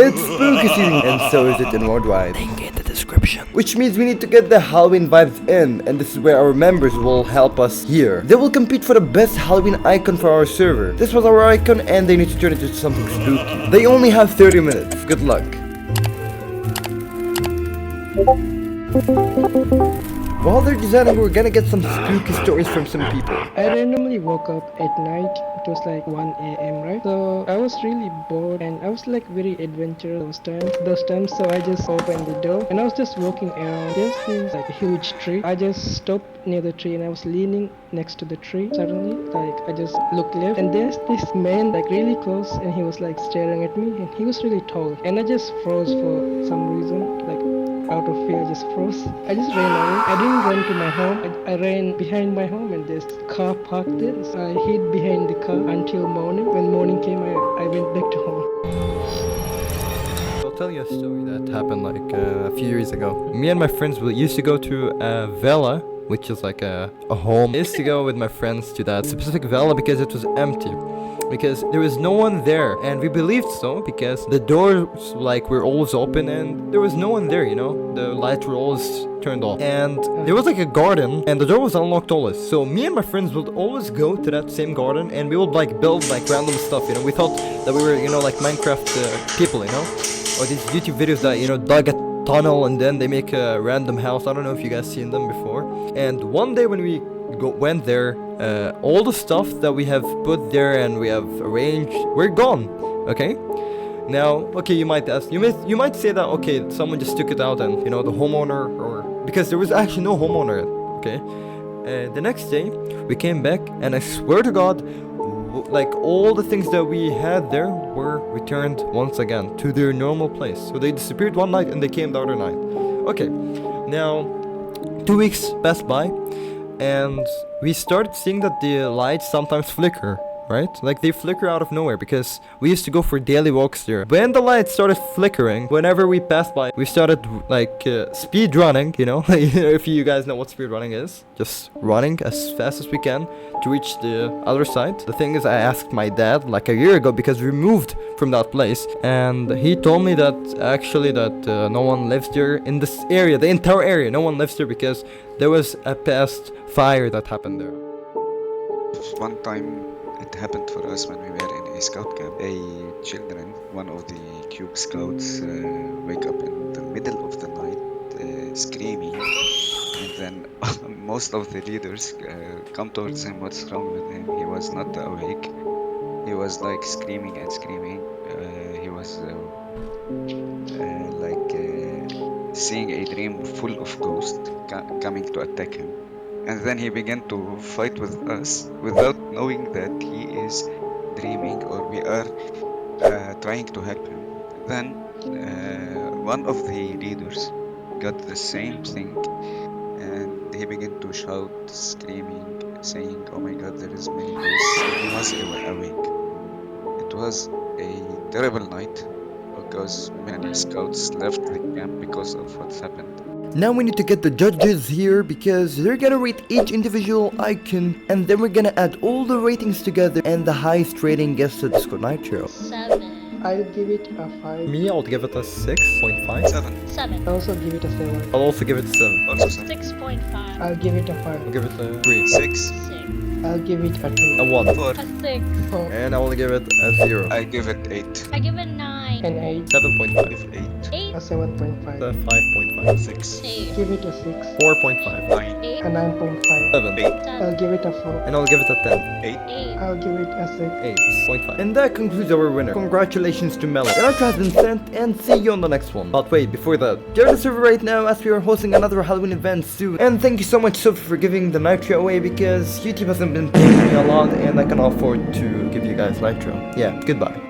It's spooky season, and so is it in worldwide. Link in the description. Which means we need to get the Halloween vibes in, and this is where our members will help us here. They will compete for the best Halloween icon for our server. This was our icon, and they need to turn it into something spooky. They only have 30 minutes. Good luck. While they're designing, we're gonna get some spooky stories from some people. I randomly woke up at night. It was like 1 a.m. right? So I was really bored and I was like very adventurous those times. So I just opened the door and I was just walking around. There's this like a huge tree. I just stopped near the tree and I was leaning next to the tree. Suddenly, like I just looked left and there's this man like really close and he was like staring at me and he was really tall. And I just froze for some reason, like out of fear, I just froze. I just ran away. I didn't run to my home. I ran behind my home and this car parked there. So I hid behind the car until morning. When morning came, I went back to home. I'll tell you a story that happened like a few years ago. Me and my friends used to go to a villa, which is like a home. I used to go with my friends to that specific villa because it was empty. Because there was no one there, and we believed so because the doors like were always open and there was no one there, you know, the lights were always turned off, and there was like a garden and the door was unlocked always. So me and my friends would always go to that same garden and we would like build like random stuff, you know. We thought that we were, you know, like Minecraft people, you know, or these YouTube videos that, you know, dug a tunnel and then they make a random house. I don't know if you guys seen them before. And one day when we went there, all the stuff that we have put there and we have arranged, we're gone. Okay, now, okay, you might ask, you might say that, okay, someone just took it out and, you know, the homeowner, or because there was actually no homeowner. Okay, the next day we came back and I swear to God, like all the things that we had there were returned once again to their normal place. So they disappeared one night and they came the other night. Okay, now 2 weeks passed by and we started seeing that the lights sometimes flicker, right? Like they flicker out of nowhere because we used to go for daily walks there. When the lights started flickering, whenever we passed by, we started like speed running, you know? If you guys know what speed running is, just running as fast as we can to reach the other side. The thing is, I asked my dad like a year ago because we moved from that place, and he told me that actually that no one lives there in this area, the entire area. No one lives there because there was a past fire that happened there. One time it happened for us when we were in a scout camp. One of the cube scouts wake up in the middle of the night screaming, and then most of the leaders come towards him. What's wrong with him? He was not awake. He was like screaming and screaming. He was seeing a dream full of ghosts coming to attack him. And then he began to fight with us without knowing that he is dreaming or we are trying to help him. Then one of the leaders got the same thing and he began to shout, screaming, saying, "Oh my God, there is many ghosts." He was awake. It was a terrible night because many scouts left the camp because of what's happened. Now we need to get the judges here because they're gonna rate each individual icon, and then we're gonna add all the ratings together, and the highest rating gets the Disco Nitro. 7. I'll give it a 5. Me, I'll give it a 6.5. 7. I'll also give it a 7. I'll also give it a 7. Also 7. 6.5. I'll give it a 5. I'll give it a 3. 6. 6. I'll give it a 2. A 1. 4. A 6. 4. And I will give it a 0. I give it 8. I give it 9. An 8. 7.5. Give 8. 8. A 7.5. A 5.5. 6. 8. Give it a 6. 4.5. 9. 8. A 9.5. 7. 8. I'll give it a 4. And I'll give it a 10. 8. 8. I'll give it a 6. 8.5. And that concludes our winner. Congratulations to Melon. The outro has been sent, and see you on the next one. But wait, before that, join the server right now as we are hosting another Halloween event soon. And thank you so much, Sophie, for giving the Nitro away because YouTube hasn't been paying me a lot and I can afford to give you guys Nitro. Yeah, goodbye.